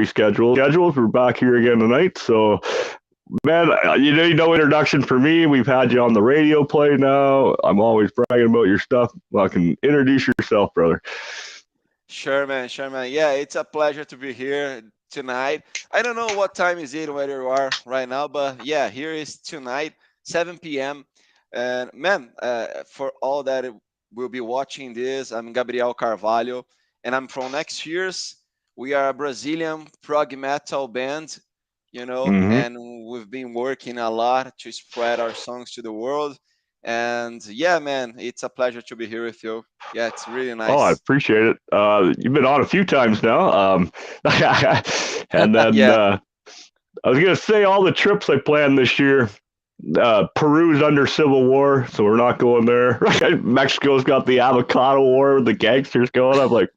schedules. We're back here again tonight. So, man, you need no introduction for me. We've had you on the radio play now. I'm always bragging about your stuff. Well, can introduce yourself, brother. Sure, man. Sure, man. Yeah, it's a pleasure to be here tonight. I don't know what time is it where you are right now, but yeah, here is tonight, 7 p.m. And man, for all that will be watching this, I'm Gabriel Carvalho, and I'm from XFEARS. We are a Brazilian prog metal band, Mm-hmm. and we've been working a lot to spread our songs to the world. And yeah, man, it's a pleasure to be here with you. Yeah, it's really Oh, I nice. appreciate it. You've been on a few times now. And then Yeah. I was going to say all the trips I planned this year. Peru's under civil war, so we're not going there. Mexico's got the avocado war with the gangsters going. I'm like,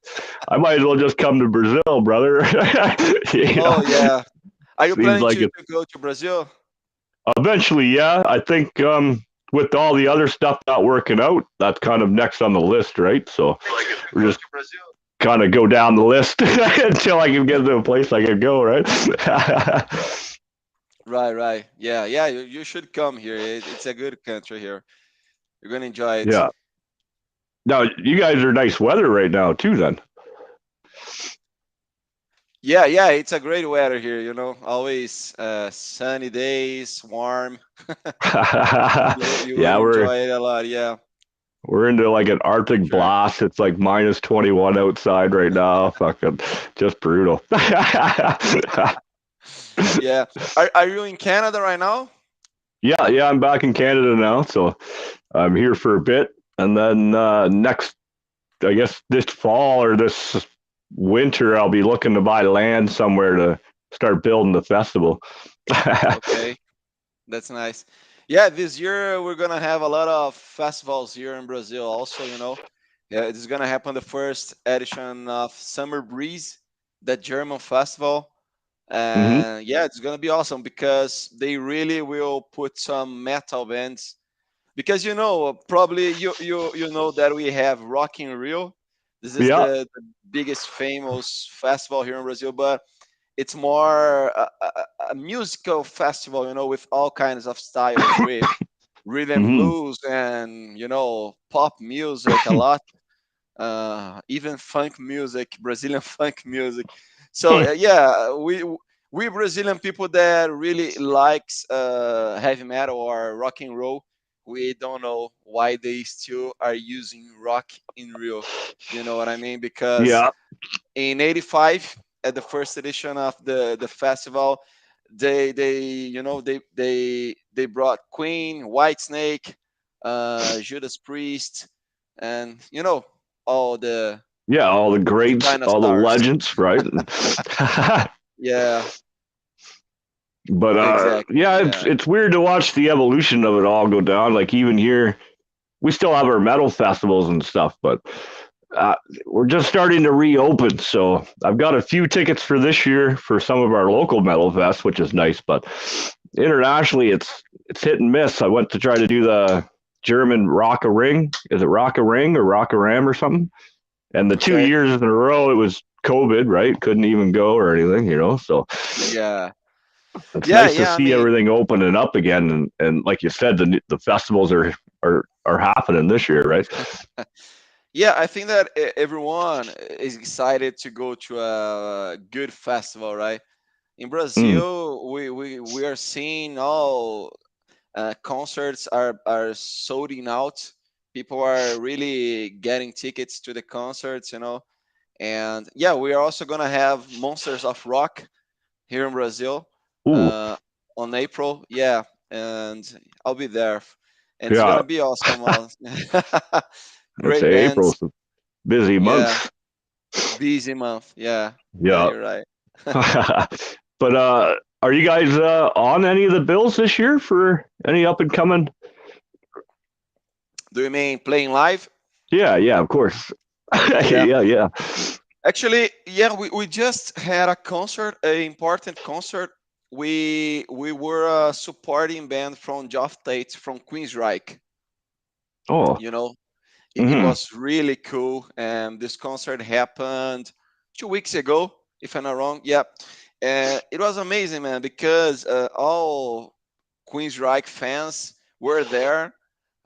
I might as well just come to Brazil, brother. you know, Oh yeah. Are you seems planning like it. to go to Brazil? Eventually, yeah. I think with all the other stuff not working out, that's kind of next on the list, right? So we're just kind of go down the list until I can get to a place I can go, right? Right, right. Yeah, yeah. You should come here. It's a good country here. You're gonna enjoy it. yeah. Now you guys are nice weather right now too. Then. Yeah, yeah. It's a great weather here. Always sunny days, warm. You will yeah, enjoy it a lot. Yeah. we're into like an For Arctic sure. blast. It's like minus 21 outside right now. Fucking just brutal. Yeah. Are you in Canada right now? yeah, I'm back in Canada now, so I'm here for a bit, and then next, I guess this fall or this winter, I'll be looking to buy land somewhere to start building the festival. Okay, that's nice. Yeah, this year we're gonna have a lot of festivals here in Brazil. Also, yeah, it's gonna happen the first edition of Summer Breeze, the German festival. hmm And yeah, it's gonna be awesome because they really will put some metal bands. Because probably you know that we have Rock in Rio. This is Yeah. the biggest famous festival here in Brazil, but it's more a musical festival, with all kinds of styles, with rhythm hmm blues and pop music a lot, even funk music, Brazilian funk music. So yeah, we Brazilian people that really likes heavy metal or rock and roll. We don't know why they still are using Rock in Rio. You know what I mean? Because yeah. in '85, at the first edition of the festival, they brought Queen, Whitesnake, Judas Priest, and all Yeah. All the the greats, kind of all the stars. legends, right? Yeah, but exactly. yeah, it's Yeah. it's weird to watch the evolution of it all go down. Like even here, we still have our metal festivals and stuff, but uh, we're just starting to reopen. So I've got a few tickets for this year for some of our local metal fests, which is nice. But internationally, it's hit and miss. I went to try to do the German Rock a Ring. Is it Rock a Ring or Rock a Ram or something? And the two Okay. years in a row, it was COVID, right? Couldn't even go or anything. So Yeah. it's Yeah. nice to Yeah. I see mean, everything opening up again. And like you said, the festivals are happening this year, right? yeah. I think that everyone is excited to go to a good festival, right? In Mm. Brazil, we are seeing all concerts are solding out. People are really getting tickets to the concerts, and yeah, we are also gonna have Monsters of Rock here in Brazil Ooh, uh, on April. Yeah, and I'll be there, and it's yeah. gonna be awesome. I'd Great say April's bands. a busy Yeah, month. busy month. Yeah, yeah, Yeah. you're right. but are you guys on any of the bills this year for any up and coming? Do you mean playing live? Yeah, of course. Yeah. yeah. Actually, yeah, we just had a concert, an important concert. We were a supporting band from Geoff Tate from Queensryche. Oh, You know, it hmm was really cool. And this concert happened 2 weeks ago. if I'm not wrong. Yeah, and it was amazing, man, because all Queensryche fans were there.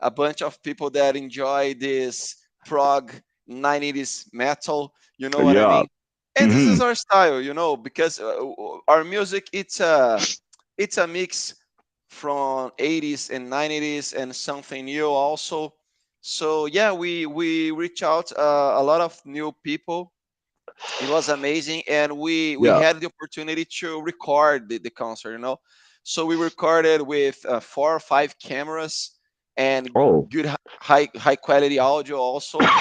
A bunch of people that enjoy this prog 90s metal. You know what I Yeah. mean? And this Hmm. is our style, because our music it's a mix from 80s and 90s and something new also. So yeah, we reach out a lot of new people. It was amazing, and we Yeah. had the opportunity to record the concert. So we recorded with 4 or 5 cameras and Oh. good high quality audio also.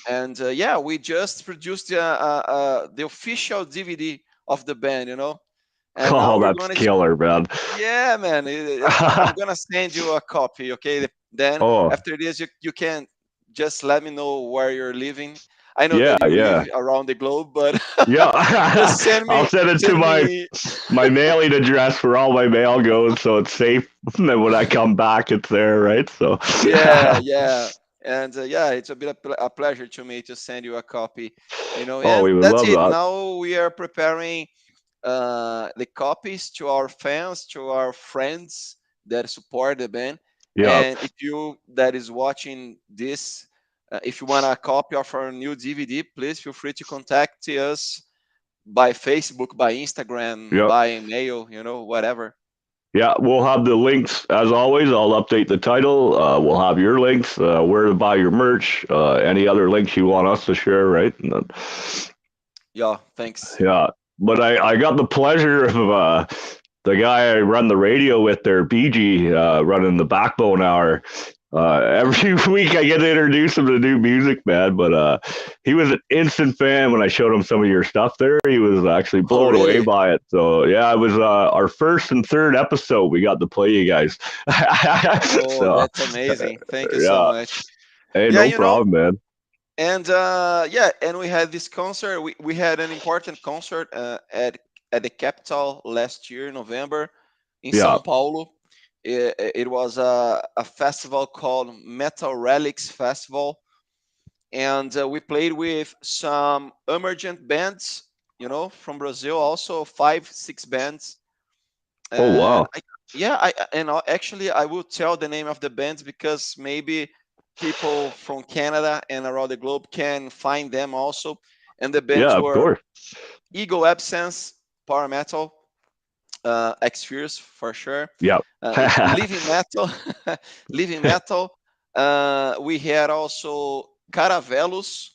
And yeah, we just produced the official DVD of the band. And now Oh, we're that's going to, killer, man. yeah, man. I'm gonna send you a copy, okay? Then Oh, after this, you can just let me know where you're living. I know yeah, that you live yeah. around the globe, but Yeah. just send I'll me send it to send me my mailing address where all my mail goes, so it's safe. And when I come back, it's there, right? So, Yeah, yeah. And yeah, it's a bit of a pleasure to me to send you a copy. oh, we And would that's love it. that. Now we are preparing the copies to our fans, to our friends that support the band. Yeah, And if you that is watching this, if you want a copy of our new DVD, please feel free to contact us by Facebook, by Instagram, yeah, by mail, whatever. yeah. We'll have the links as always. I'll update the title. We'll have your links, where to buy your merch, any other links you want us to share, right? And then, Yeah, thanks. yeah. But I got the pleasure of the guy I run the radio with there, BG, running the Backbone Hour. Every week I get to introduce him to new music, man. But he was an instant fan when I showed him some of your stuff there. He was actually Oh, blown away really? by it. So yeah, it was our first and third episode. We got to play you guys. Oh, So that's amazing. Thank you so yeah, much. hey, Yeah, no problem, man. and yeah, and we had this concert. We had an important concert at the capital last year, November, in Yeah. São Paulo. It was a festival called Metal Relics Festival, and we played with some emergent bands, from Brazil, also 5, 6 bands. Oh And wow. yeah, actually I will tell the name of the bands because maybe people from Canada and around the globe can find them also. And the bands Yeah, of were course. Ego Absence, Power Metal, XFEARS for sure, Yeah. Living Metal, Living Metal. We had also Caravelos,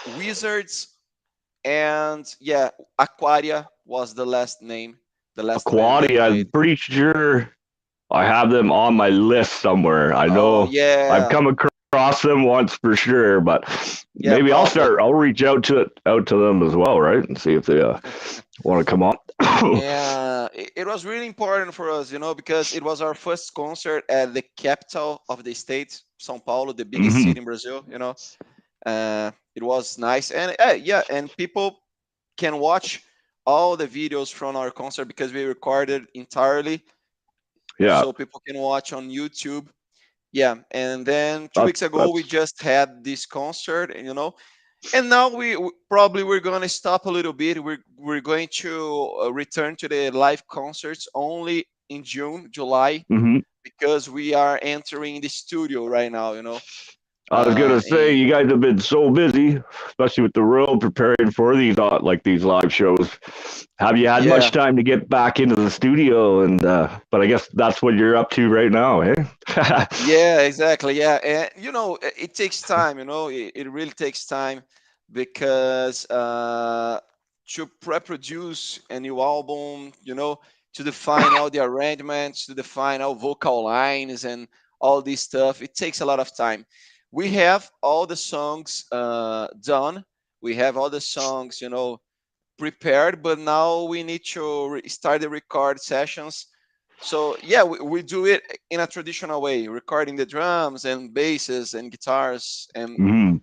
Wizards, and yeah, Aquaria was the last band that Aquatia, played. I'm pretty sure I have them on my list somewhere. I Oh know I've yeah, come across them once for sure, but yeah, maybe I'll probably. start. I'll reach out to them as well, right, and see if they want to come on. Yeah, it was really important for us, because it was our first concert at the capital of the state, São Paulo, the biggest Hmm. city in Brazil. It was nice, and yeah, and people can watch all the videos from our concert because we recorded entirely, Yeah, so people can watch on YouTube. Yeah, and then two that's weeks ago we that's. just had this concert, and now probably we're going to stop a little bit. We're going to return to the live concerts only in June, July, Hmm. because we are entering the studio right now. I was gonna say And you guys have been so busy, especially with the road preparing for these like these live shows. Have you had much yeah, time to get back into the studio? And but I guess that's what you're up to right now, eh? yeah, exactly. Yeah, and it takes time. It really takes time because to pre-produce a new album, to define all the arrangements, to define all vocal lines and all this stuff, it takes a lot of time. We have all the songs done. We have all the songs, prepared, but now we need to start the record sessions. So yeah, we do it in a traditional way, recording the drums and basses and guitars, and Hmm.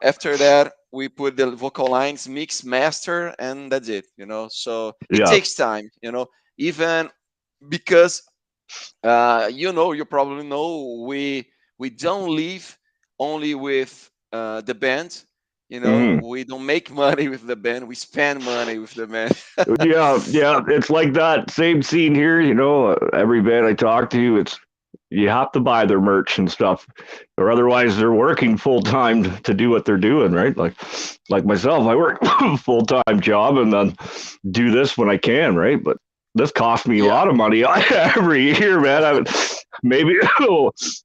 after that we put the vocal lines, mix, master, and that's it. So it Yeah. takes time, even because you probably know we don't live only with the band. Hmm. We don't make money with the band, we spend money with the band. Yeah, yeah, it's like that same scene here. Every band I talk to, it's you have to buy their merch and stuff, or otherwise they're working full time to do what they're doing, right? Like myself, I work a full time job and then do this when I can, right? But this costs me a Yeah. lot of money every year, man. Maybe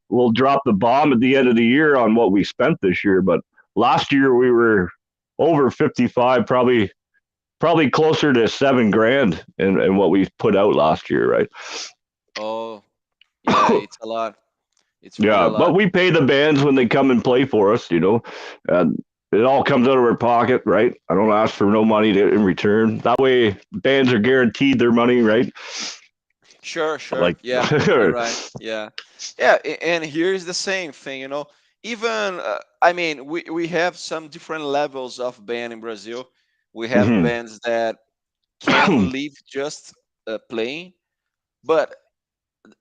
we'll drop the bomb at the end of the year on what we spent this year, but last year we were over 55, probably closer to 7 grand in what we put out last year, right? Oh, yeah, it's a lot. It's really a Yeah, but lot. we pay the bands when they come and play for us, and it all comes out of our pocket, right? I don't ask for no money in return. That way, bands are guaranteed their money, right? Sure, sure. Like, Yeah, you're right. Yeah. Yeah, and here's the same thing, even I mean, we have some different levels of band in Brazil. We have mhm. bands that can live just playing, but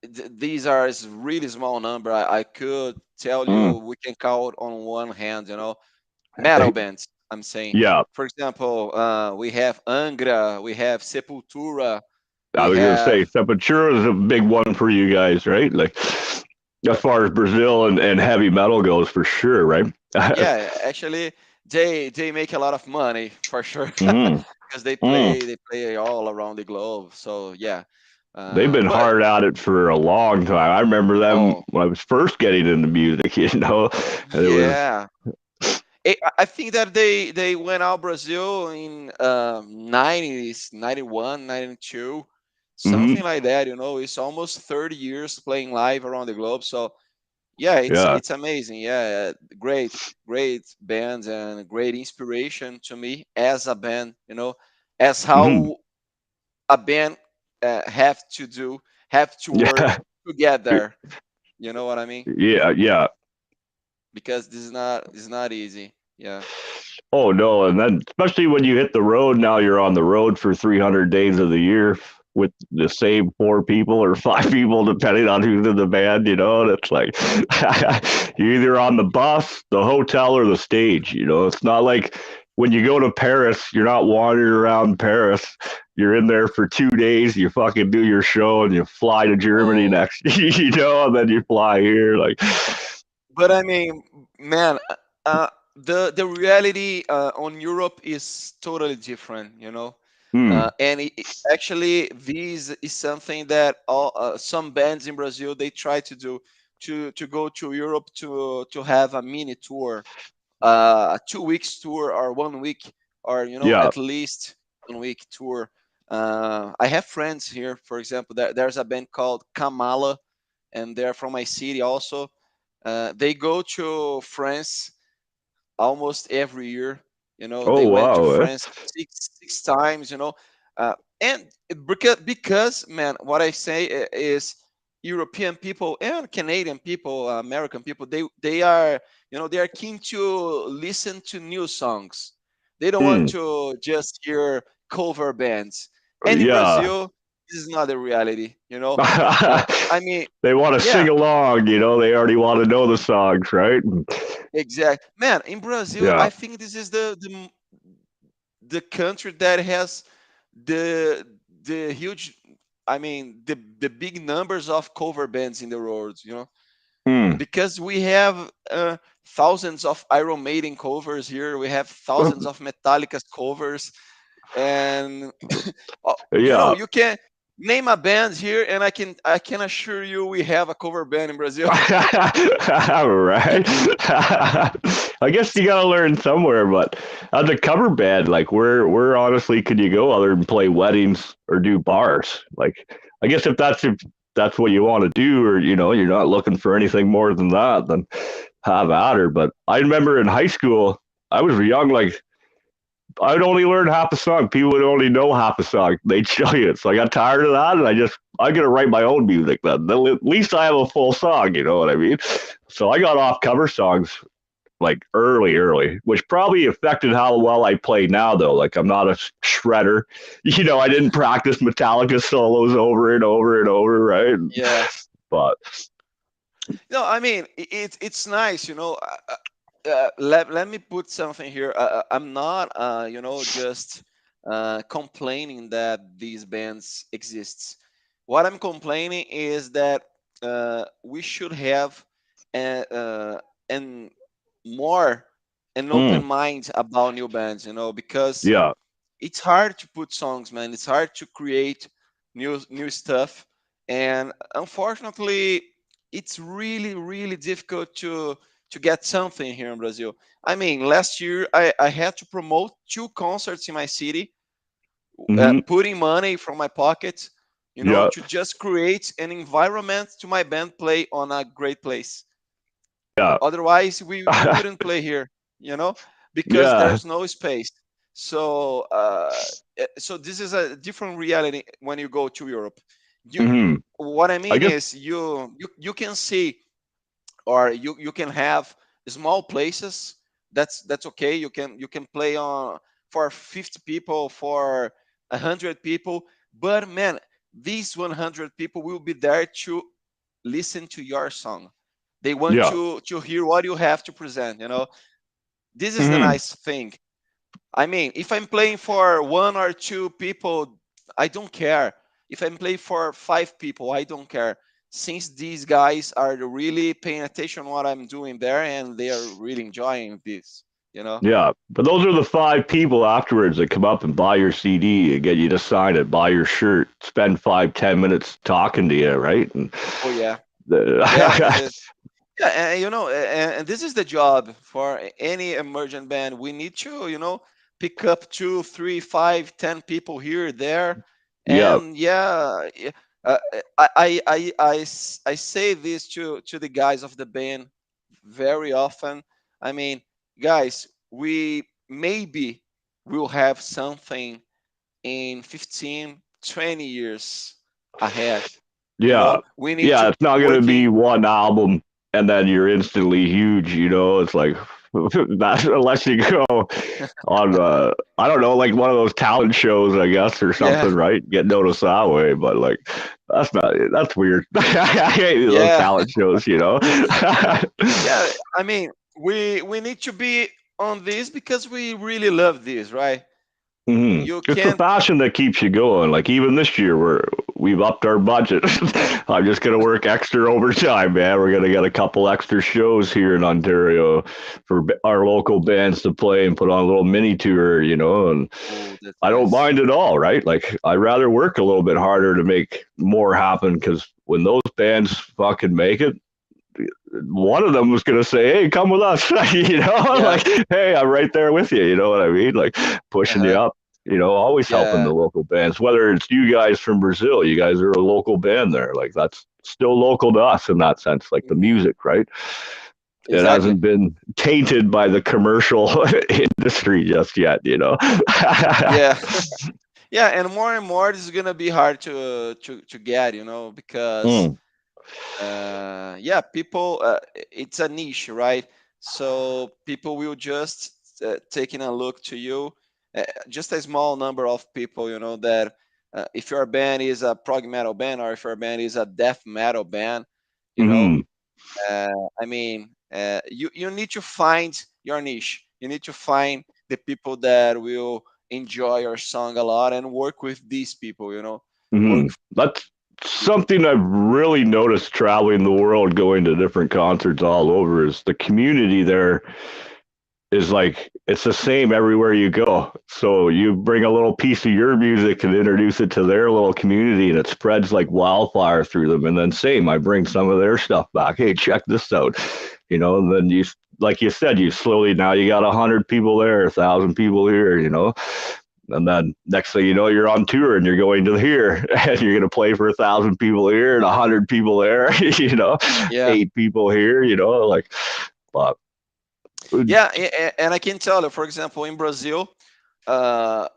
these are really small number. I could tell Mm. you we can count on one hand, metal bands. I'm saying, Yeah, for example, we have Angra, we have Sepultura, I we was gonna say have Sepultura is a big one for you guys, right? Like, as far as Brazil and heavy metal goes, for sure, right? yeah. Actually, they make a lot of money for sure Mhm. because they Mm. play all around the globe. So yeah, They've been but hard at it for a long time. I remember them oh when I was first getting into music, and it was yeah. I think that they went out Brazil in 90s, 91, 92, mhm, something like that. It's almost 30 years playing live around the globe. So yeah, yeah, it's amazing. Yeah, great bands and great inspiration to me as a band. As mhm, how a band have to work yeah, together. You know what I mean? yeah, yeah. Because this is not easy. Yeah. Oh no, and then especially when you hit the road, now you're on the road for 300 days of the year with the same 4 people or 5 people, depending on who's in the band. And it's like you're either on the bus, the hotel, or the stage. It's not like when you go to Paris, you're not wandering around Paris. You're in there for 2 days. You fucking do your show, and you fly to Germany Oh, next, and then you fly here. Like, but I mean, man, the reality on Europe is totally different, hmm, and actually, this is something that some bands in Brazil they try to do to go to Europe to have a mini tour, a 2 weeks tour or 1 week, or yeah. at least 1 week tour. I have friends here, for example. There's a band called Kamala, and they're from my city also. They go to France almost every year. Oh They went to wow. France six times. And because man, what I say is European people and Canadian people, American people, they are keen to listen to new songs. They don't want Hmm. to just hear cover bands. And in Yeah. Brazil, this is not the reality. I mean, They want to yeah, sing along, they already want to know the songs, right? exact. Man, in Brazil, Yeah. I think this is the country that has the huge, I mean, the big numbers of cover bands in the world. Hmm. Because we have thousands of Iron Maiden covers here. We have thousands of Metallica's covers, and Yeah. you can name a band here, and I can assure you we have a cover band in Brazil. All right. I guess you gotta learn somewhere, but as a cover band, like where honestly could you go other than play weddings or do bars? Like, I guess if that's what you want to do, or you're not looking for anything more than that, then have at her. But I remember in high school, I was young, like I'd only learn half a song. People would only know half a song. They'd show you it. So I got tired of that, and I'm gonna write my own music. Then at least I have a full song. You know what I mean? So I got off cover songs like early, which probably affected how well I play now. Though, like I'm not a shredder. I didn't practice Metallica solos over and over and over, right? Yeah. But No, I mean it's nice. let me put something here. I'm not, just complaining that these bands exists. What I'm complaining is that we should have a, an more an open Mm, mind about new bands, because yeah. it's hard to put songs, man. It's hard to create new stuff, and unfortunately, it's really really difficult to get something here in Brazil. I mean, last year I had to promote two concerts in my city, Hmm. putting money from my pocket, Yeah. to just create an environment to my band play on a great place. Yeah. Otherwise, we wouldn't play here, you know, because Yeah. there's no space. So so this is a different reality when you go to Europe. You Hmm. What I I mean guess. is you can see, or you can have small places. That's okay. You can play on for 50 people, for 100 people, but man, these 100 people will be there to listen to your song. They want Yeah. to hear what you have to present. This is the Hmm. nice thing. I mean, if I'm playing for one or two people, I don't care. If I'm playing for five people, I don't care. Since these guys are really paying attention what I'm doing there, and they are really enjoying this, you know. Yeah. But those are the five people afterwards that come up and buy your CD and get you to sign it, buy your shirt, spend 5, 10 minutes talking to you, right? And Oh yeah, yeah. the, Yeah, and and this is the job for any emergent band. We need to, pick up two, three, five, 10 people here, there, yeah. and yeah, I say this to the guys of the band very often. I mean, guys, we maybe will have something in 15, 20 years ahead. Yeah. We need Yeah. to It's not going to be working. one album and then you're instantly huge, you know? It's like, not unless you go on, I don't know, like one of those talent shows, I guess, or Yeah, something, right? Get noticed that way. But like, that's weird. I hate those yeah. talent shows, you know? Yeah, I mean, we need to be on this because we really love this, right? You It's the can't. passion that keeps you going. Like even this year, we've upped our budget. I'm just gonna work extra overtime, man. We're gonna get a couple extra shows here in Ontario for our local bands to play and put on a little mini tour, you know. And Oh, that's I don't nice. mind at all, right? Like I'd rather work a little bit harder to make more happen because when those bands fucking make it, one of them was going to say, "Hey, come with us," you know, Yeah. like, "Hey, I'm right there with you." You know what I mean? Like pushing you Uh-huh. up. You know, always helping Yeah. the local bands. Whether it's you guys from Brazil, you guys are a local band there. Like that's still local to us in that sense. Like the Hmm. music, right? It Exactly. hasn't been tainted by the commercial industry just yet. You know. Yeah. Yeah, and more this is gonna be hard to get, because Mm, yeah, people, it's a niche, right? So people will just taking a look to you, just a small number of people, that if your band is a prog metal band, or if your band is a death metal band, you know mm-hmm, I mean, you need to find your niche. You need to find the people that will enjoy your song a lot, and work with these people, work. mm-hmm. That's something I've really noticed traveling the world, going to different concerts all over, is the community there is like it's the same everywhere you go. So you bring a little piece of your music and introduce it to their little community, and it spreads like wildfire through them. And then same, I bring some of their stuff back. Hey, check this out, you know. And then you, like you said, you slowly now you got 100 people there, 1,000 people here, you know. And then next thing you know, you're on tour and you're going to here, and you're going to play for 1,000 people here and 100 people there, you know, Yeah, 8 people here, you know, like, but yeah, and I can tell you, for example, in Brazil, uh,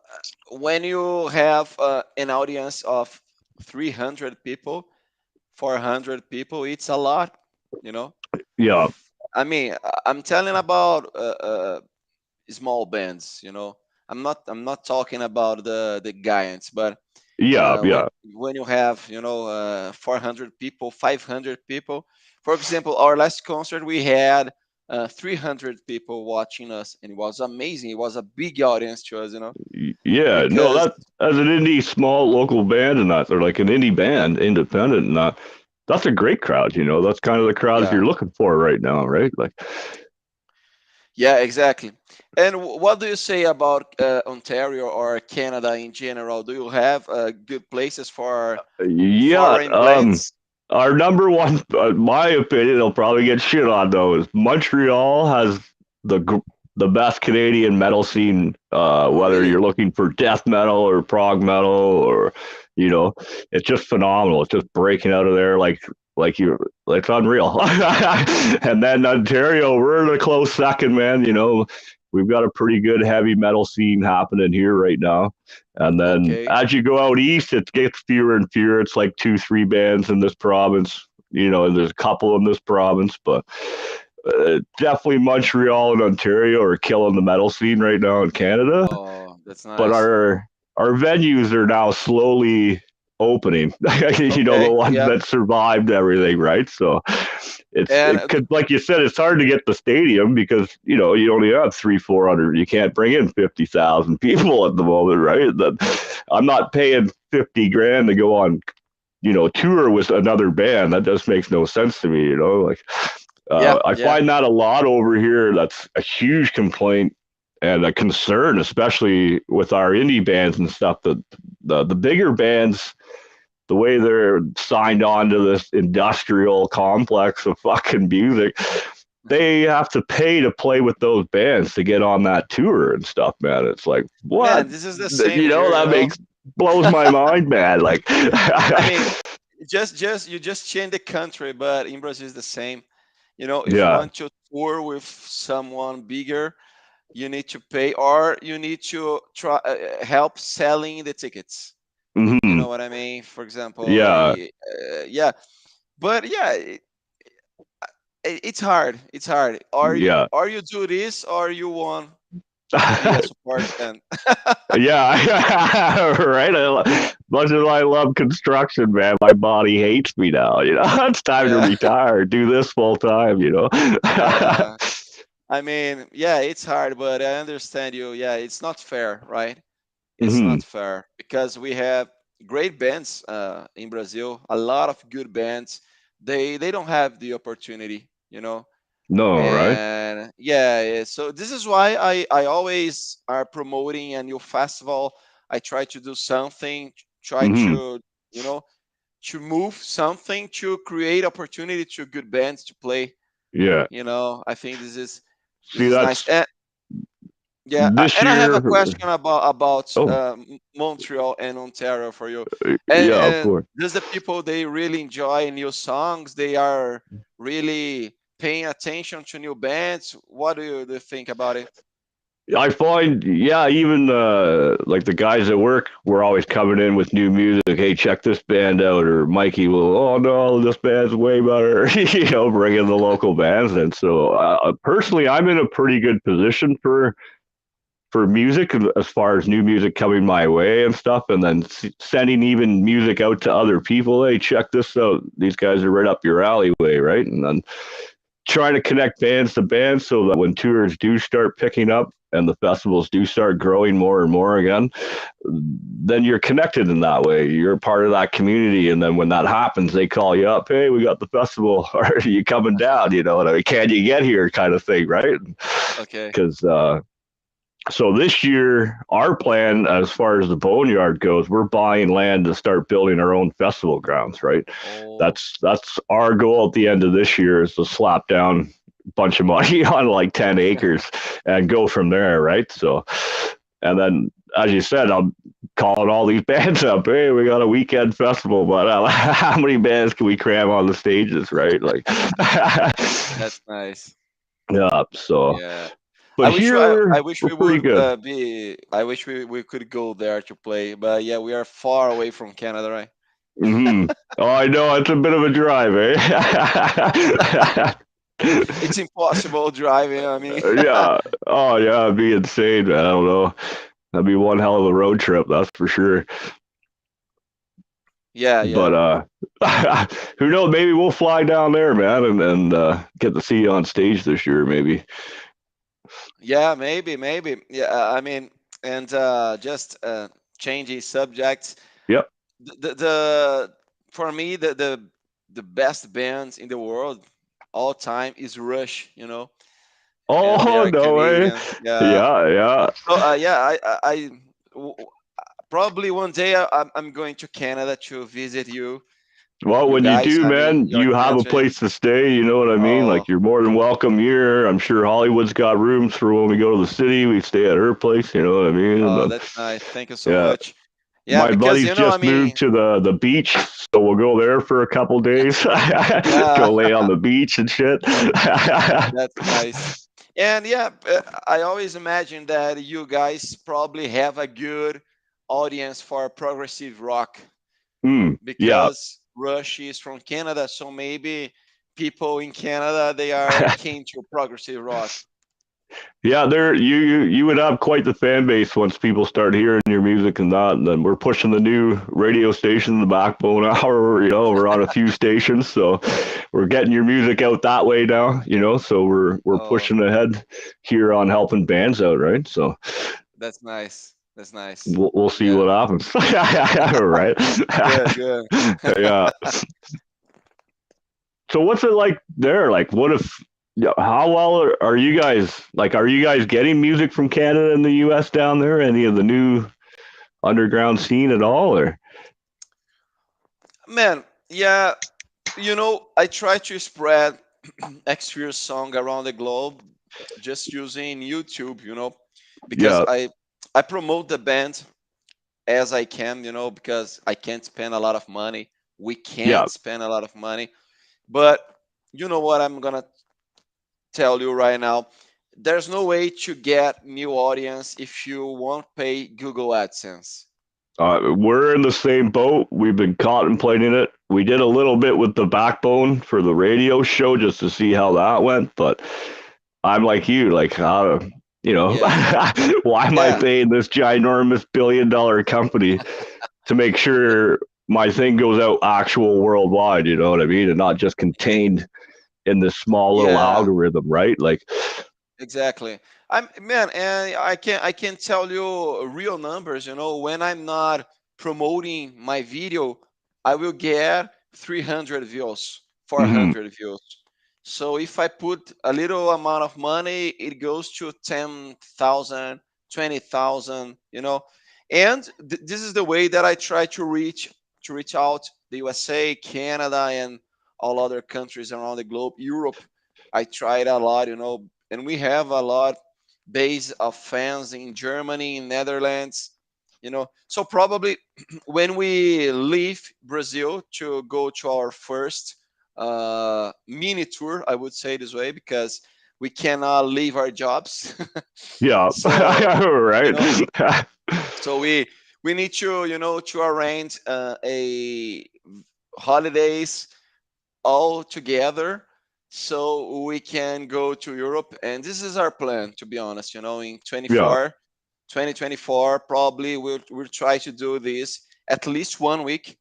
when you have an audience of 300 people, 400 people, it's a lot, you know. yeah, I mean, I'm telling about small bands, I'm not talking about the giants, but yeah, when yeah. you have 400 people, 500 people. For example, our last concert we had 300 people watching us, and it was amazing. It was a big audience to us, Yeah, no, because that as an indie small local band and that, or like an indie band, independent and that, that's a great crowd. That's kind of the crowds yeah, you're looking for right now, right? Like, yeah, exactly. And what do you say about Ontario or Canada in general? Do you have good places for yeah, foreign bands? our number one, my opinion, they'll probably get shit on though, is Montreal has the the best Canadian metal scene. Oh, Whether really? you're looking for death metal or prog metal, or you know, it's just phenomenal. It's just breaking out of there like you, it's unreal. And then Ontario, we're in a close second, man. We've got a pretty good heavy metal scene happening here right now. And then Okay. as you go out east, it gets fewer and fewer. It's like two, three bands in this province, and there's a couple in this province, but definitely Montreal and Ontario are killing the metal scene right now in Canada. Oh, that's But nice. our venues are now slowly opening. The Okay. ones Yeah. that survived everything, right? So And it could, like you said, it's hard to get the stadium because you only have 300-400. You can't bring in 50,000 people at the moment, right? That I'm not paying 50 grand to go on tour with another band. That just makes no sense to me. Like yeah, I yeah. find that a lot over here. That's a huge complaint and a concern, especially with our indie bands and stuff. The bigger bands, the way they're signed on to this industrial complex of fucking music, they have to pay to play with those bands to get on that tour and stuff, man. It's like, what? Man, this is the same here, That makes blows my mind, man. Like, I mean, just you just change the country, but in Brazil it's the same. If you yeah. want to tour with someone bigger, you need to pay, or you need to try help selling the tickets. You Hmm. know what I mean? For example, Yeah. yeah, but yeah, it's hard. It's hard. Yeah. Or you do this, or you want be a support band. Yeah, right. Much as I love construction, man, my body hates me now. It's time to Yeah, retire. Do this full time. yeah. I mean, yeah, it's hard, but I understand you. Yeah, it's not fair, right? It's Hmm. not fair because we have great bands in Brazil, a lot of good bands. They don't have the opportunity. No, right? And yeah, so this is why I always are promoting a new festival. I try to do something, try Hmm. to you know to move something to create opportunity to good bands to play. Yeah. I think this See, is nice. that's And yeah, this and I have year. a question about Oh, Montreal and Ontario for you. And yeah, of and course. does the people they really enjoy new songs? They are really paying attention to new bands. What do you think about it? I find, yeah, even like the guys at work were always coming in with new music. Hey, check this band out, or Mikey will, oh no, this band's way better. Bringing the local bands. And so, personally, I'm in a pretty good position for music as far as new music coming my way and stuff, and then sending even music out to other people. Hey, check this out. These guys are right up your alleyway, right? And then trying to connect bands to bands so that when tours do start picking up and the festivals do start growing more and more again, then you're connected in that way. You're part of that community. And then when that happens, they call you up, hey, we got the festival. Are you coming down? Can you get here kind of thing, right? Okay. Because so this year, our plan as far as the boneyard goes, we're buying land to start building our own festival grounds, right? Oh, That's our goal at the end of this year is to slap down a bunch of money on like 10 acres and go from there, right? So, and then as you said, I'm calling all these bands up. Hey, we got a weekend festival, but how many bands can we cram on the stages, right? Like, that's nice. yeah. So, Yeah. but I wish here I we're wish we're we pretty would good. be. I wish we could go there to play, but yeah, we are far away from Canada, right? Hmm. Oh, I know it's a bit of a drive, eh? It's impossible driving. I mean, Yeah. Oh, yeah. It'd be insane, man. I don't know. That'd be one hell of a road trip, that's for sure. Yeah, But yeah. who knows? Maybe we'll fly down there, man, and get to see you on stage this year. Maybe. Yeah, maybe. Yeah, I mean, and just changing subjects. Yep. The for me the best band in the world all time is Rush. And they Oh are no way. Canadian. Yeah. Yeah, yeah. So yeah, w- probably one day I'm going to Canada to visit Well, you when you guys. do, I mean, man, your you have a country. place to stay. You know what I mean? Oh, Like you're more than welcome here. I'm sure Hollywood's got rooms for when we go to the city. We stay at her place. You know what I mean? And oh, then, that's nice. Thank you so yeah, much. Yeah, my because buddy's I just moved mean, to the beach, so we'll go there for a couple days. yeah, Go lay on the beach and shit. that's nice. And yeah, I always imagine that you guys probably have a good audience for progressive rock Yeah. because Rush is from Canada, so maybe people in Canada they are keen to progressive rock. Yeah, there you would have quite the fan base once people start hearing your music and that. And then we're pushing the new radio station, the Backbone Hour. We're on a few stations, so we're getting your music out that way now. So we're Oh, pushing ahead here on helping bands out, right? So that's nice. That's nice. we'll see Yeah, what happens, right? good, good. Yeah. So what's it like there? Like, what if? Yeah, how well are you guys? Like, are you guys getting music from Canada and the U.S. down there? Any of the new underground scene at all? Or Man, yeah, I try to spread XFEARS song around the globe just using YouTube, because yeah, I promote the band as I can, because I can't spend a lot of money. We yeah, can't spend a lot of money. But you know what I'm gonna tell you right now? There's no way to get new audience if you won't pay Google AdSense. we're in the same boat. We've been contemplating it. We did a little bit with the Backbone for the radio show just to see how that went, but I'm like you, like, Yeah, why am I yeah, paying this ginormous billion-dollar company to make sure my thing goes out actual worldwide? You know what I mean, and not just e- contained in this small little yeah. algorithm, right? Like, Exactly. I'm man, and I can tell you real numbers. When I'm not promoting my video, I will get 300 views, mhm. 400 views. So if I put a little amount of money, it goes to 10,000, 20,000. And this is the way that I try to reach out the USA, Canada, and all other countries around the globe, Europe. I tried a lot, and we have a lot base of fans in Germany, in Netherlands, So probably when we leave Brazil to go to our first mini tour, I would say this way, because we cannot leave our jobs. Yeah, so you right. know, so we need to arrange a holidays all together so we can go to Europe. And this is our plan, to be honest. In Yeah, 2024, probably we'll try to do this at least one week,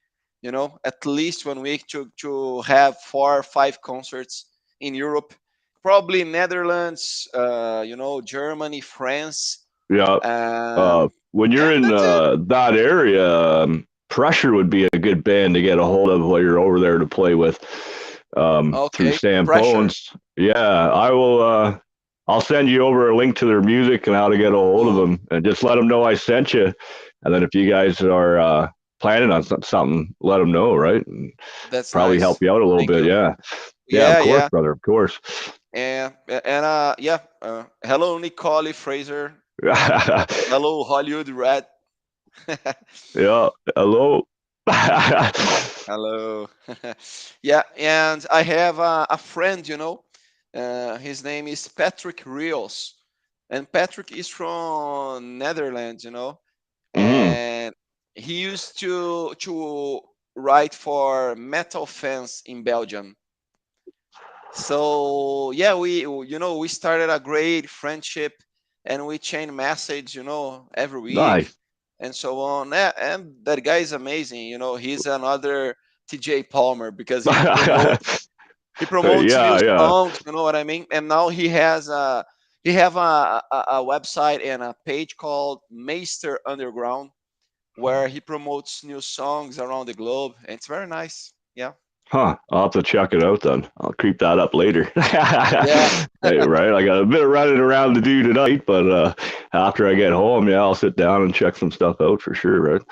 at least one week to have 4 or 5 concerts in Europe, probably Netherlands, Germany, France, yeah. When you're and in that's it. that area, Pressure would be a good band to get a hold of while you're over there to play with through Okay, Sam pressure. Phones. Yeah, I will. I'll send you over a link to their music and how to get a hold of Ooh, them, and just let them know I sent you. And then if you guys are planning on something, let them know, right? And that's probably help nice. you out a little Thank bit. you. Yeah, yeah. Of Yeah, course, yeah. brother. Of course. And yeah, hello Nicole Fraser. Hello Hollywood Red. Yeah. Hello. Hello. Yeah, and I have a friend, his name is Patrick Rios, and Patrick is from Netherlands, Hmm. and he used to write for metal fans in Belgium. So yeah, we started a great friendship, and we chain message, every week. Nice. and so on. Yeah, and that guy is amazing. He's another TJ Palmer because he promotes new Yeah, yeah. songs. You know what I mean? And now he have a website and a page called Meister Underground where he promotes new songs around the globe. And it's very nice. Yeah. Huh. I'll have to check it out then. I'll creep that up later. Yeah. Hey, right. I got a bit of running around to do tonight, but after I get home, yeah, I'll sit down and check some stuff out for sure, right?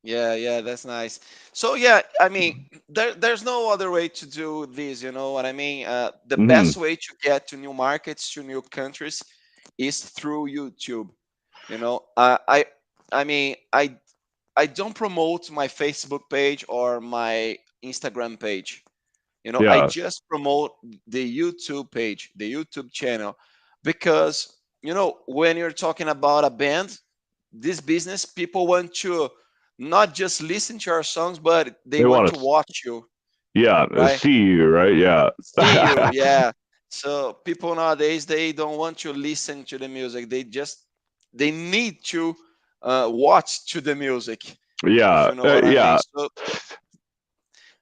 Yeah, yeah, that's nice. So yeah, I mean, there's no other way to do this. You know what I mean? The Hmm. best way to get to new markets, to new countries, is through YouTube. You know, I don't promote my Facebook page or my Instagram page. I Yeah, just promote the YouTube page, the YouTube channel, because when you're talking about a band, this business, people want to not just listen to our songs, but they they want want to to, watch you, yeah, right? see you, right? Yeah. See you, yeah. So people nowadays, they don't want to listen to the music. They need to watch to the music, if Yeah, you know what I mean. yeah. So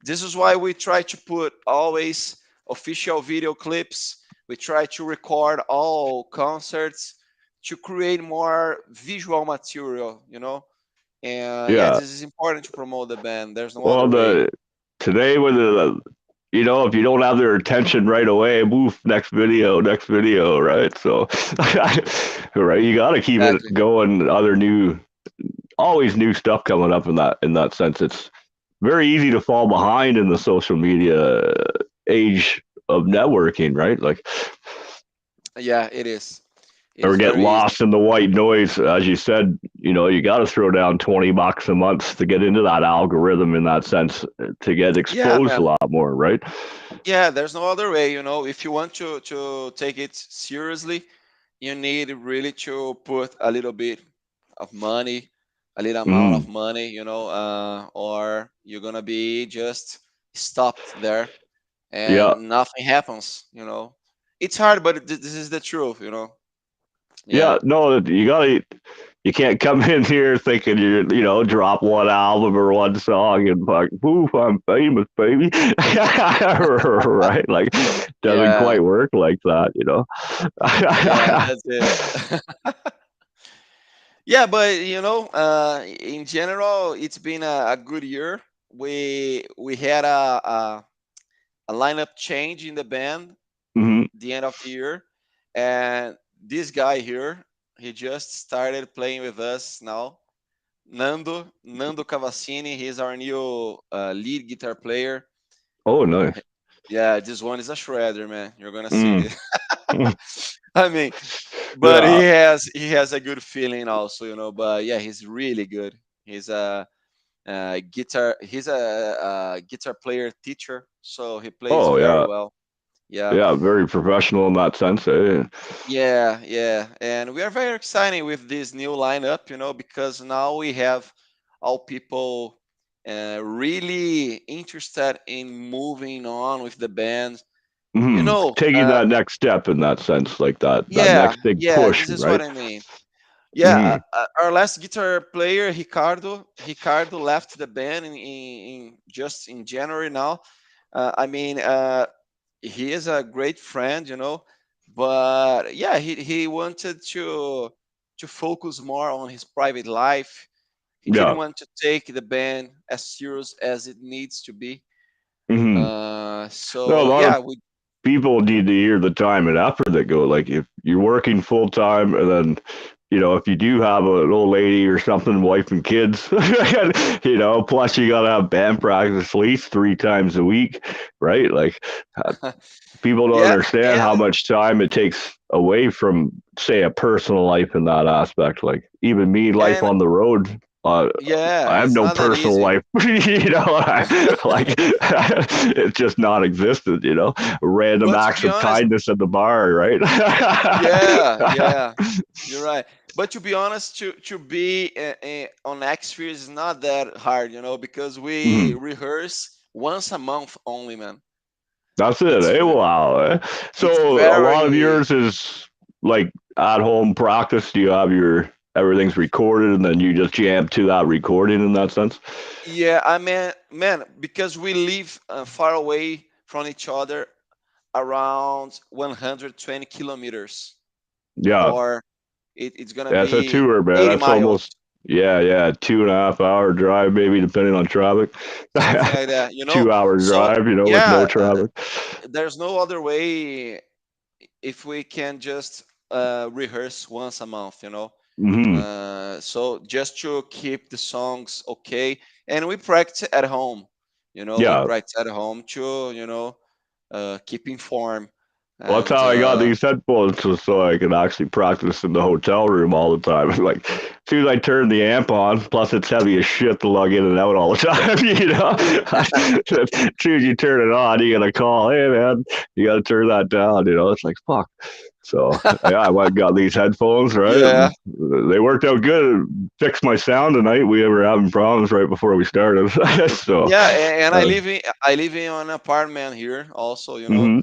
this is why we try to put always official video clips. We try to record all concerts to create more visual material. And yeah, Yeah. this is important to promote the band. There's no Well, other way. the today with the if you don't have their attention right away, move next video, right? So, right, you got to keep it Exactly. going. Always new stuff coming up in that sense. It's very easy to fall behind in the social media age of networking, right? Like, Yeah, it is. It or is get very easy. lost in the white noise. As you said, you got to throw down $20 a month to get into that algorithm in that sense to get Yeah, exposed a man. lot more, right? Yeah, there's no other way. If you want to take it seriously, you need really to put a little bit of money, a little amount Mm, of money, or you're gonna be just stopped there yeah, and nothing happens. It's hard, but this is the truth. yeah. Yeah. No, you can't come in here thinking drop one album or one song and like, poof, I'm famous, baby. Right? Like, doesn't Yeah. quite work like that. Yeah, that's it. Yeah, but in general, it's been a good year. We had a lineup change in the band Hmm. the end of the year, and this guy here, he just started playing with us now. Nando Cavassini, he's our new lead guitar player. Oh, nice. Yeah, this one is a shredder, man. You're gonna see. Mm. Mm. I mean, but he Yeah. has he has a good feeling also, But yeah, he's really good. He's a guitar. He's a guitar player teacher, so he plays Oh, very yeah. well. Yeah, Yeah, very professional in that sense. Eh? yeah, yeah. And we are very excited with this new lineup, because now we have all people really interested in moving on with the band. You Hmm. know, Taking that next step in that sense, like that yeah, next big yeah. push, This is what right? I mean. Yeah, Mm. our last guitar player, Ricardo left the band in just in January now. I mean, he is a great friend, but yeah, he wanted to focus more on his private life. He Yeah. didn't want to take the band as serious as it needs to be. Hmm. No, a So lot of yeah, we people need to hear the time and effort that go. Like, if you're working full time, and then if you do have an old lady or something, wife and kids, plus you gotta have band practice at least 3 times a week, right? Like, people don't yeah, understand how and much time it takes away from, say, a personal life in that aspect. Like, even me, life and on the road. yeah, I have it's no not that personal easy. life, like, it's just non-existent. Random But to acts be of honest, kindness at the bar, right? yeah, yeah, you're right. But to be honest, to be on XFEARS is not that hard, because we Mhm. rehearse once a month only, man. That's it. It's Eh? re- Wow. Eh? it's So a lot of very yours is like at home practice. Do you have your everything's recorded and then you just jam to that recording in that sense. Yeah, I mean, man, because we live far away from each other, around 120 kilometers, Yeah, or it's gonna that's a be tour, man. 80 That's miles, almost yeah, 2.5 hour drive maybe depending on traffic. something like that, 2 hour So drive, with no yeah, traffic. there's no other way if we can just rehearse once a month, Hmm. so just to keep the songs okay, and we practice at home. We Yeah. practice at home to keep informed. Well, that's And how I got these headphones, just so I can actually practice in the hotel room all the time. Like, as soon as I turn the amp on, plus it's heavy as shit to lug in and out all the time, as soon as you turn it on, you get a call, hey, man, you got to turn that down, It's like, fuck. So, yeah, I went and got these headphones, right? yeah, And they worked out good. Fixed my sound tonight. We were having problems right before we started. So, yeah, and I uh, live in an apartment here also, hmm.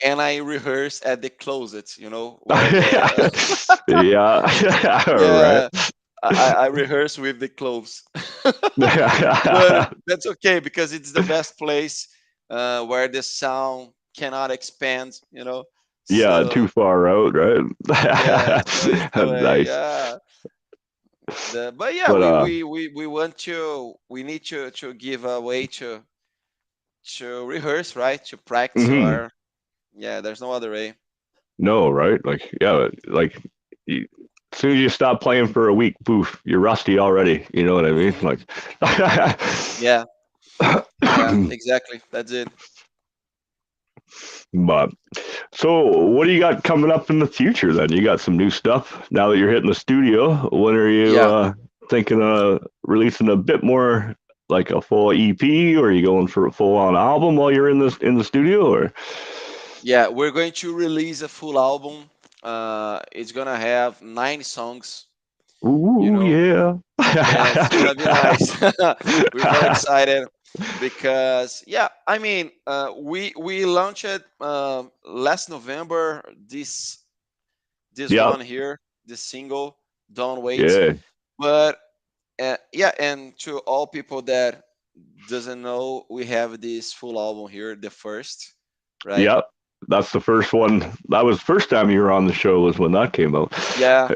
and I rehearse at the closet, where the Yeah, right. yeah, I rehearse with the clothes. But that's okay because it's the best place where the sound cannot expand, Yeah, too So far out, yeah, right? so it's the way. Nice. Yeah, but yeah, But we want we need to give a way to rehearse, right? To practice, mhm. or yeah, there's no other way. No, right? Like, yeah, like you, as soon as you stop playing for a week, poof, you're rusty already. You know what I mean? Hmm. Like, Yeah, yeah, exactly. That's it. but so what do you got coming up in the future then? You got some new stuff now that you're hitting the studio. When are you Yeah, thinking of releasing a bit more like a full EP, or are you going for a full on album while you're in the studio, or yeah, we're going to release a full album. It's gonna have 9 songs. You ooh know, yeah. yeah, it's gonna be nice. We're very excited because, yeah, I mean, we launched it last November. This Yeah, one here, this single, "Don't Wait." yeah, But yeah, and to all people that doesn't know, we have this full album here, the first, right? yeah. That's the first one. That was the first time you were on the show was when that came out. Yeah.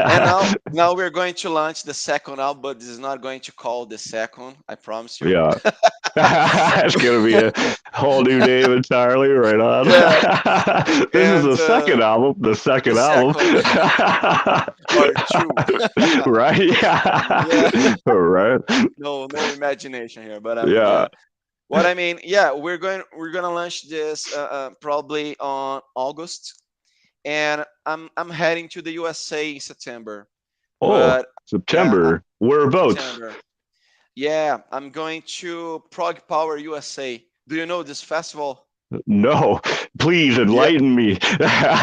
And Yeah. now we're going to launch the second album, but this is not going to call the second. I promise you. Yeah. It's gonna be a whole new name entirely, right on. Yeah, This is and the second album. The the second album. second or two. Right? Yeah. Yeah, Right. no imagination here, but Yeah. what I mean, yeah, we're gonna launch this probably on August, and I'm heading to the USA in September. Oh, But yeah, September. Whereabouts? September. Yeah, I'm going to Prague Power USA. Do you know this festival? No. Please Yeah, enlighten me.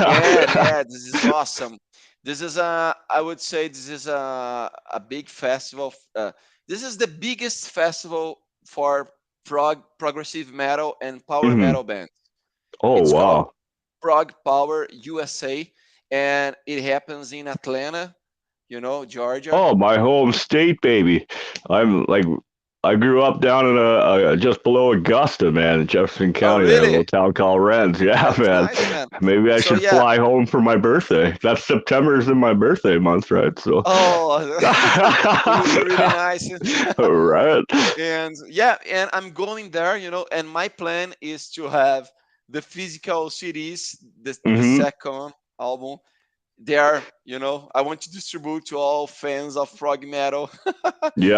yeah, this is awesome. This is I would say this is a big festival. This is the biggest festival for progressive metal and power Mhm. metal bands. Oh It's called wow. Prague Power USA, and it happens in Atlanta, Georgia. Oh, my home state, baby. I'm like, I grew up down in a just below Augusta, man, in Jefferson Oh, County, there, a little really? town called Rennes. Yeah, That's man. nice, man. Maybe I So should yeah. fly home for my birthday. That's September's in my birthday month, right? So, Oh, it will be really nice. right. And yeah, and I'm going there, and my plan is to have the physical CDs, the Hmm. second album there. I want to distribute to all fans of prog metal.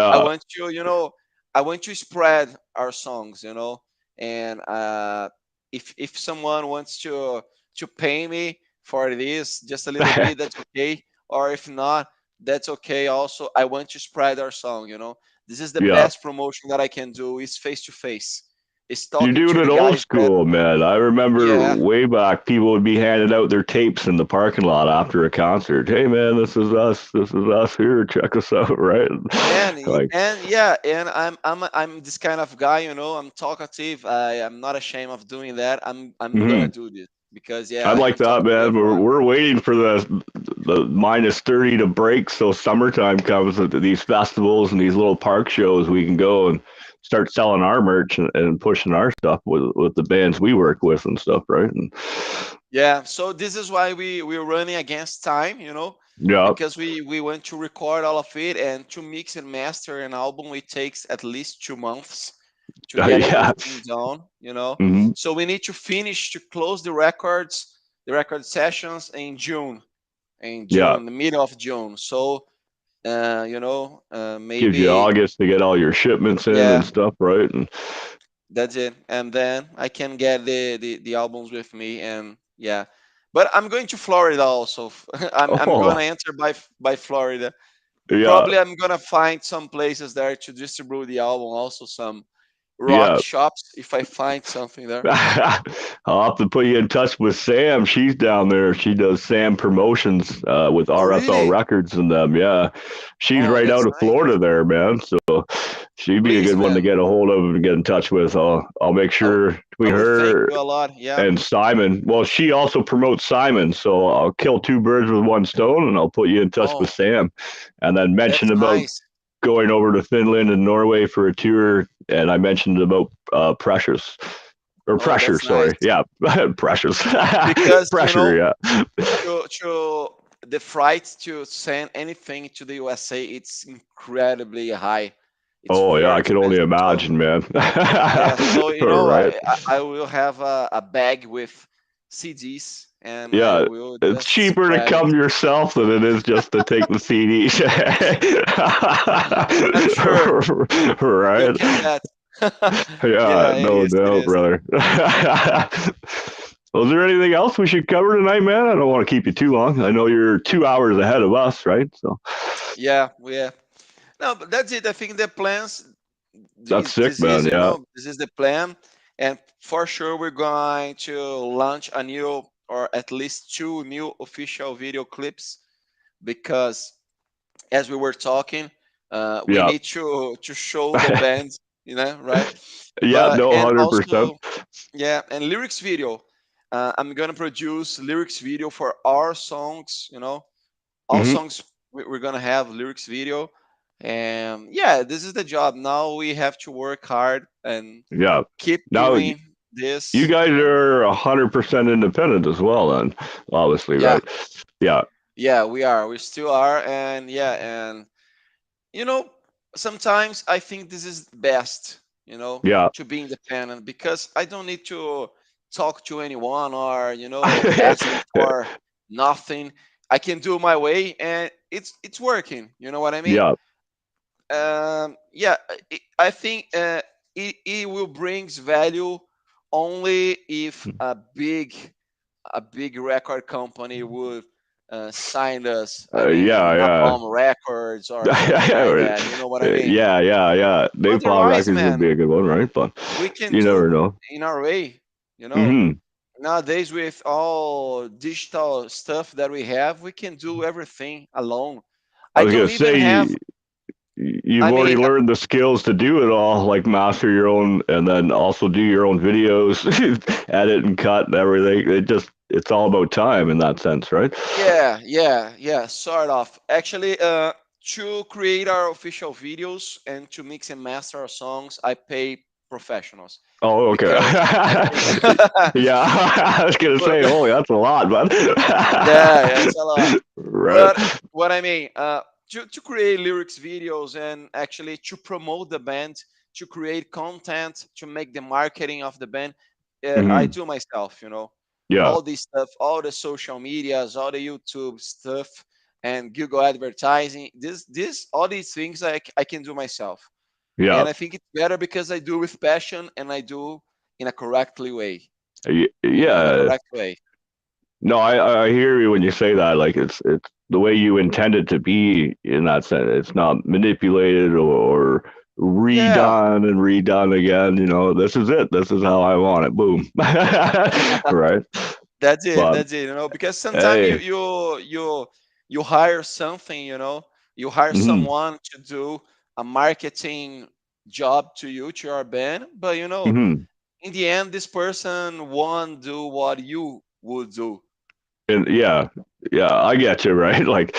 I Yeah. want to, I want to spread our songs, and if someone wants to pay me for this just a little bit, that's okay. Or if not, that's okay also. I want to spread our song, this is the Yeah. best promotion that I can do, is face to face. It's You're talking doing to it the old guys that, school, man. I remember yeah, way back, people would be handing out their tapes in the parking lot after a concert. Hey, man, this is us. This is us here. Check us out, right? Like, and yeah, and I'm this kind of guy, I'm talkative. I am not ashamed of doing that. I'm gonna mhm. do this because, yeah, I I like can that, talk to man. We're, everyone. we're waiting for the -30 to break. So summertime comes at these festivals and these little park shows. We can go and start selling our merch and pushing our stuff with the bands we work with and stuff, right? And Yeah, so this is why we're running against time, yeah, because we want to record all of it, and to mix and master an album it takes at least 2 months to get yeah, everything done. hmm So we need to finish to close the record sessions in yeah. June, the middle of June. So Gives you maybe, August to get all your shipments in and yeah, stuff, right? And that's it. And then I can get the albums with me, and yeah. But I'm going to Florida also. I'm oh gonna enter by Florida. yeah, Probably I'm gonna find some places there to distribute the album. Also some rock yeah. shops if I find something there. I'll have to put you in touch with Sam. She's down there. She does Sam promotions with Oh RSL really? Records and them. Yeah, she's Oh, right that's out of nice. Florida there, man. So she'd be a Please, good one to man. get a hold of and get in touch with. I'll make I, w- sure I between will thank her you a lot. Yeah. and Simon. Well, she also promotes Simon, so I'll kill two birds with one stone, and I'll put you in touch with Oh, Sam, and then mention that's about nice. going over to Finland and Norway for a tour, and I mentioned about Precious or Oh, Pressure, that's nice. sorry, yeah, Precious, Because Pressure, yeah. to the flight to send anything to the USA, it's incredibly high. It's Oh yeah, very I can only expensive. So imagine, man. yeah, so Right? I will have a bag with CDs, and I Yeah, will it's just cheaper to spread it. come yourself than it is just to take the CDs. I'm sure you Right? can bet. Yeah, Yeah, it no is. It doubt, is. brother. Was there anything else we should cover tonight, man? I don't want to keep you too long. I know you're 2 hours ahead of us, right? So Yeah, yeah. No, but that's it. I think the plans. that's sick, This is, man. Yeah. this is the plan, and for sure we're going to launch a new, or at least two new official video clips, because as we were talking, we Yeah. need to show the band, right? Yeah, But no, and 100%. also, yeah, and lyrics video. I'm gonna produce lyrics video for our songs. All Hmm. songs we're gonna have lyrics video, and yeah, this is the job. Now we have to work hard and Yeah. keep Now doing you this. guys are 100% independent as well, then, obviously, Yeah, right? Yeah. yeah, we still are, and yeah, and you know, sometimes I think this is best, Yeah. to be independent, because I don't need to talk to anyone, or, ask for nothing. I can do my way, and it's working. You know what I mean? Yeah. Yeah, I think it will brings value only if a big record company would sign us. I mean, Yeah. Napalm Records or something like Yeah. that. You know what I mean? Yeah. Napalm Otherwise, Records would man, be a good one, right? But we can you never do know. in our way. You know, Hmm. nowadays with all digital stuff that we have, we can do everything alone. I I was gonna don't even have. say you've I already mean, learned the skills to do it all, like master your own, and then also do your own videos, edit and cut and everything. It's all about time in that sense, right? yeah, sort of. Actually, to create our official videos and to mix and master our songs, I pay professionals, Oh, okay. because I think, Yeah, I was gonna but say, holy, that's a lot, but yeah, it's a lot. right. But what I mean, to create lyrics videos, and actually to promote the band, to create content, to make the marketing of the band, I Hmm. do myself. Yeah, All this stuff, all the social medias, all the YouTube stuff, and Google advertising. All these things I can do myself, yeah, and I think it's better because I do with passion, and I do in a correctly way. In a yeah. correct way. No, I hear you when you say that. Like it's the way you intend it to be in that sense. It's not manipulated or Yeah. redone and redone again. This is it. This is how I want it. Boom. Right. That's it. But That's it. Because sometimes you hey. you you you hire something. You hire Hmm. someone to do a marketing job to your band, but Hmm. in the end, this person won't do what you would do. And yeah, Yeah, I get you, right? Like,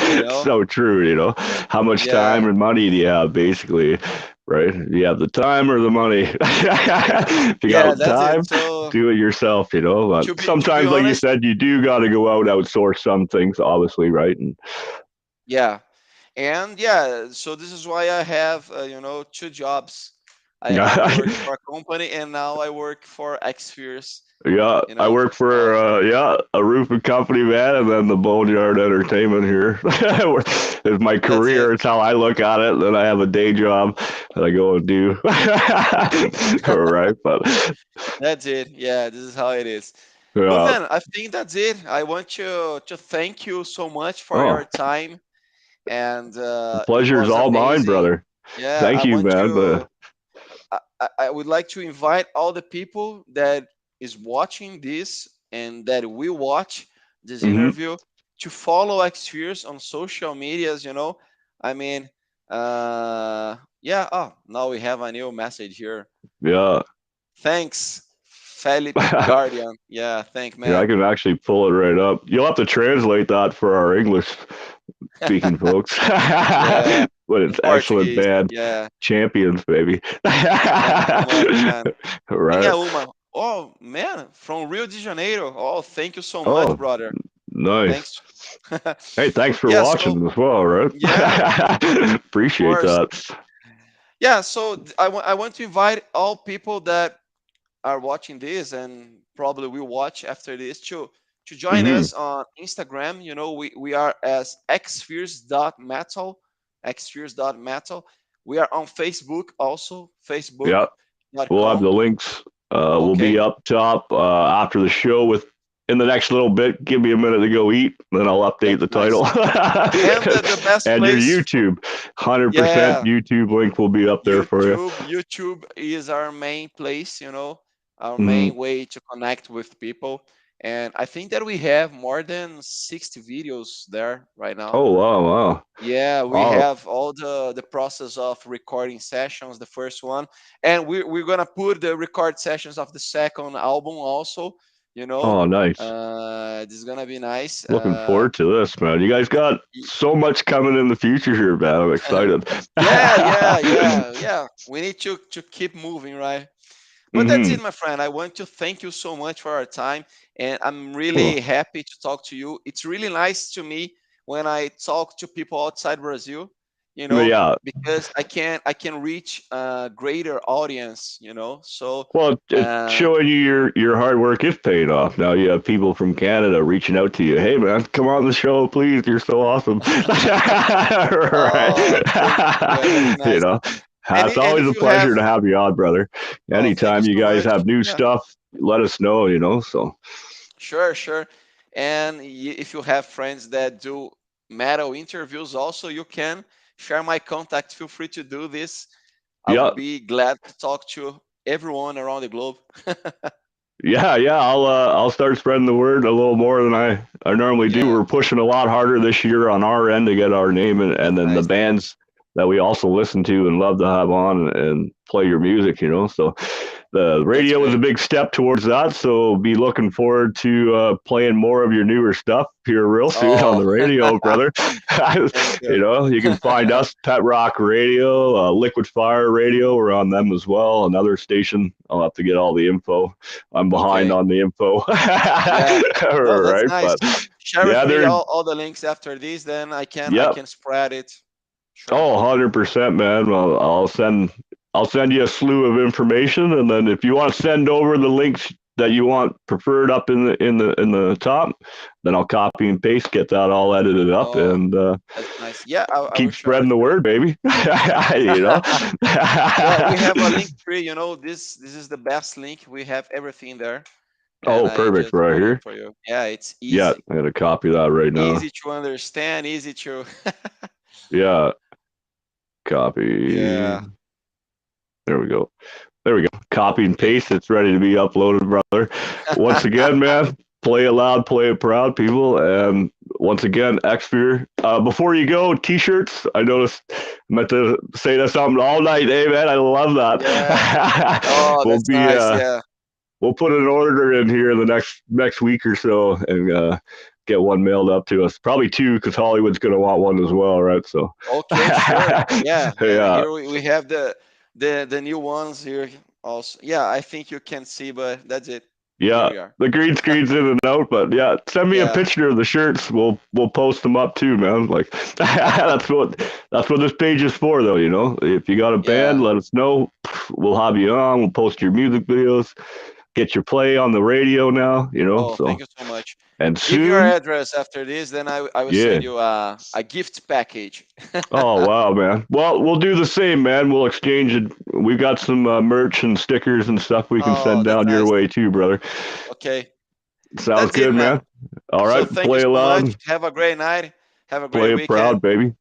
You it's know? so true, you know. How much Yeah, time and money do you have, basically, right? Do you have the time or the money? If you yeah, got that's it. time, So do it yourself, you know. But to be sometimes, like you honest, said, you do got to go out, outsource some things, obviously, right? And yeah, and yeah, so this is why I have two jobs. I work yeah, for a company and now I work for XFEARS. yeah, You I know, work for also. yeah a roofing company, man, and then the Boneyard Entertainment here. It's my That's it. career. It's how I look at it. Then I have a day job that I go and do. All right, but That's it. Yeah, this is how it is. But yeah, man, I think that's it. I want to thank you so much for oh, your time, and the it pleasure is was all mine, amazing. brother. Yeah, I Thank you, want man. to. But I would like to invite all the people that is watching this and that will watch this hmm interview to follow Xfears on social medias. I mean, yeah. Oh, now we have a new message here. yeah, Thanks, Philip Guardian. Yeah, thank yeah, I man. can actually pull it right up. You'll have to translate that for our English speaking folks. Yeah, But in it's excellent Portuguese. band. Yeah, Champions, baby. thank you so much, man. Right. Minha uma. Oh man, from Rio de Janeiro. Oh, thank you so much, Oh, brother. nice. Thanks. Hey, thanks for Yeah, so watching as well, right? yeah, of Appreciate course. that. Yeah, so I want to invite all people that are watching this and probably will watch after this to join hmm us on Instagram. We are as xfears.metal, xfears.metal. We are on Facebook also, Yeah, we'll have facebook.com. the links. We'll be Okay, up top after the show with in the next little bit. Give me a minute to go eat, then I'll update that's the nice. title. And the best And your place for, YouTube, 100% yeah, YouTube link will be up there for you. YouTube is our main place, our hmm main way to connect with people. And I think that we have more than 60 videos there right now. Oh wow, wow. Yeah, we Oh, have all the process of recording sessions, the first one, and we're gonna put the record sessions of the second album also. You know, oh, nice. this is gonna be nice. Looking forward to this, man. You guys got so much coming in the future here, man. I'm excited. Yeah, yeah, yeah, yeah. We need to keep moving, right? But that's hmm it, my friend. I want to thank you so much for our time, and I'm Oh, really happy to talk to you. It's really nice to me when I talk to people outside Brazil, yeah. because I can reach a greater audience, So, Well, it's uh, showing you your hard work is paying off. Now you have people from Canada reaching out to you. Hey, man, come on the show, please. You're so awesome. Right. oh, yeah, that's You nice. know, And it's and always if a you have, pleasure to have you on, brother. oh, thank you Anytime you so guys much. have new Yeah. stuff, let us know. So Sure, sure. And if you have friends that do metal interviews, also you can share my contact. Feel free to do this. I will yeah, be glad to talk to everyone around the globe. yeah. I'll start spreading the word a little more than I normally do. Yeah, We're pushing a lot harder this year on our end to get our name and that's then the nice. bands that we also listen to and love to have on and play your music. So the That's radio is good. a big step towards that. So be looking forward to playing more of your newer stuff here real soon on Oh, the radio, brother. thank you. You can find us Pet Rock Radio, Liquid Fire Radio. We're on them as well. Another station. I'll have to get all the info. I'm behind Okay. on the info. Yeah. All No, that's right, nice. but Share with yeah, me they're all the links after this, then I can I yep. can spread it. Sure. Oh, 100%, man. Well, I'll send you a slew of information, and then if you want to send over the links that you want preferred up in the top, then I'll copy and paste, get that all edited up, Oh, and that's nice. Yeah, I will keep share it spreading the for you. word, baby. you know. Yeah, we have a link tree. This is the best link. We have everything there, and Oh, I perfect, just right put it here. for you. Yeah, it's Yeah, easy, I'm gonna copy that right now. easy to understand, easy to. Yeah, copy. Yeah. There we go. There we go. Copy and Okay. paste. It's ready to be uploaded, brother. Once again, man, play it loud, play it proud, people. And once again, Xfear. Before you go, t-shirts. I noticed I meant to say that something all night. Hey, man, I love Yeah. that. Oh, we'll that's be nice. Yeah. we'll put an order in here in the next week or so, and get one mailed up to us. Probably two, because Hollywood's gonna want one as well, right? So, Okay, sure. Yeah, and yeah, here we have the new ones here also. Yeah, I think you can see, but that's it. Here yeah. we are. The green screen's in and out, but yeah, send me a Yeah, picture of the shirts. We'll post them up too, man. Like that's what this page is for, though. You know, if you got a band, yeah. let us know. We'll have you on. We'll post your music videos. Get your play on the radio now. You know, Oh, thank so you so much. and Give me your soon, address after this, then I will yeah. send you a gift package. Oh wow, man. Well, we'll do the same, man. We'll exchange it. We've got some merch and stickers and stuff we can Oh, send that's down your nice. way too, brother. Okay, Sounds that's it, good, man. man. All So right, thank you play so much. loud, Have a great night. Have a play great it proud, weekend. baby.